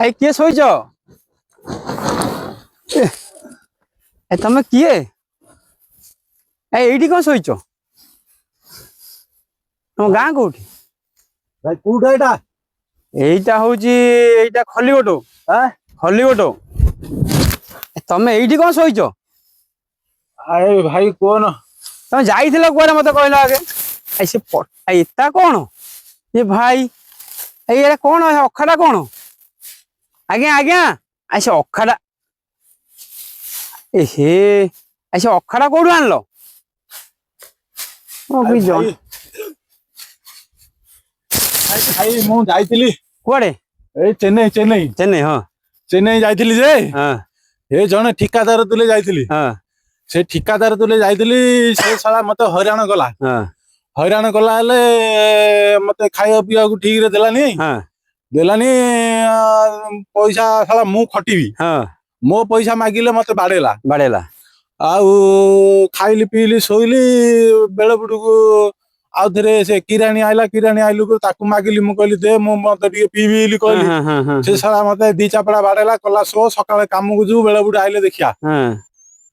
भाई किए शोच तमे किए ये कौन शोच तुम गाँ कौटी भाई कोटा एटा एटा हूँ एटा खलीगोट खलीगोट तमे ये कौन शोच अरे भाई कौन तुम जाइल कुआडे मत कहल आगे से इता कौन ये भाई ये कौन अखाड़ा कौन आज्ञा आज्ञा ऐसे अखाड़ा एहे ऐसे अखाड़ा कौटू आनल भाई मु जाइतिली कुआडे ए चेन्नई चेन्नई चेन्नई हाँ चेन्नई जाइतिली जे हाँ ए जने ठिकादार तुले जाइतिली हाँ से ठिकादार तुले जाइतिली से साला मते हैरान कला हाँ हैरान कला हेले मते खाइया पिया को ठीक रे देलानी हाँ देलानी पैसा साला मु खटिबी हाँ मो पैसा मागिले मते बाडेला बाड़ेला आउ खाइली पीली सोइली बेले बुडुकू आउ थरे से किरानी आइलु को ताकू मागिली मु कहली दे मु मते टिके पीबीली कहली हाँ हाँ हाँ से साला मते दी चापड़ा बाडेला कला सो सकाळे काम को जू बेले बुड आइले देखिया हाँ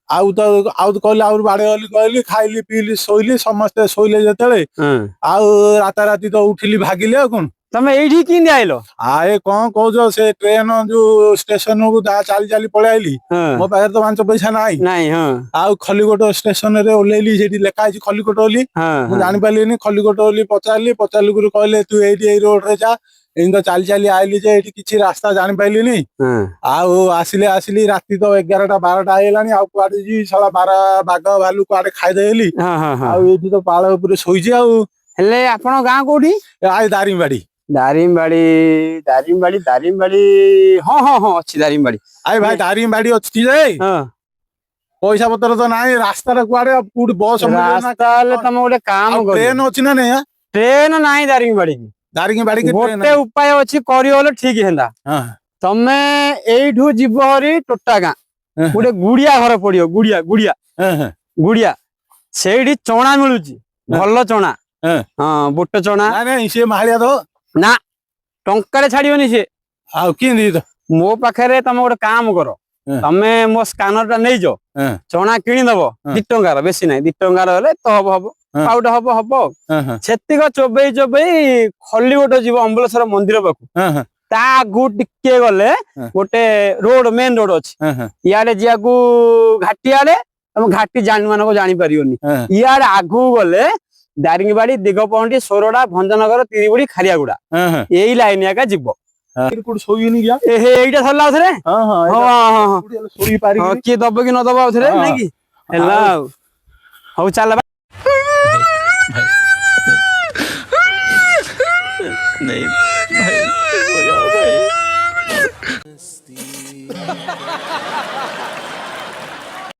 आउ तो कहली आउ बाडे वाली कहली खाइली पीली सोइली समस्त सोइले जतेले हाँ आउ राता राती तो उठिली भागिले आ कोन तमे एठी किन आइलो आए कौन कहजो से ट्रेन जो स्टेशन को चाली चाली पळे आइली हाँ मो पाखरे तो 5 पैसा नाही नहीं हाँ आउ खलीकोट स्टेशन रे ओलेली सेठी लेखा आछि खलीकोट बोली हाँ मु जानि पालिनी खलीकोट बोली पचारली गुरु कहले तू एठी ए रोड रे जा इन तो चाली चाली आइली जे एठी किछि रास्ता जानि पाइलिनी हाँ आउ आसिली राती तो 11टा 12टा आइलानी आउ कुआडे जी साला 12 बाघ भालू कुआडे खाइ देली हाँ हाँ हाँ आउ एठी तो पाळ ऊपर सोइजी आउ हेले आपण गाँ कोठी आइ दारिमबाड़ी दारिमबाड़ी हाँ हाँ हाँ अच्छी दारिमबाड़ी आइ भाई दारिमबाड़ी अछि जे हाँ पैसा पत्र तो नाही रास्ता रे कुआडे कुड बस रास्ता ले तमे गोटे काम कर ट्रेन अछि ना नहीं ट्रेन नाही दारिमबाड़ी दारिमबाड़ी के ट्रेन गोटे उपाय अछि करियोले ठीक हेंदा हां तमे एइठू जीव हरी टोटा गाँ गोटे गुड़िया घर पड़ियो गुड़िया गुड़िया हां गुड़िया सेठी चना मिलुची भल चना हाँ बुट चना ना नहीं से मालिया तो ना टंका छाड़ियोनी सी आ किंदी तो मो पाखे तमे गोटे काम कर तमे मो स्कानर टा नहीं जो चना किनीदब 2 टंकार बेसी ना 2 टंकार हेले तो हम हम पाउडा हम सेतिक चोबई चोबई खलीगोट जीव अम्बलेश्वर मंदिर पाखु ता आगु टिके गले गोटे रोड मेन रोड अछि इयाडे जियाकू घाटी आडे तम घाटी जानि मानको जानि परियोनी इयाडे आगु गले दारिंगबाड़ी दिगपहंटी सोरडा भंजनगर तिरिबुड़ी खारियागुड़ा यही लाइन एका जीव कुड सोइनी गया एहे एइटा सरला आउथरे हां हां हां हां सोई पारी हां के दब कि न दब आउथरे नै कि हेला हौ चल नहीं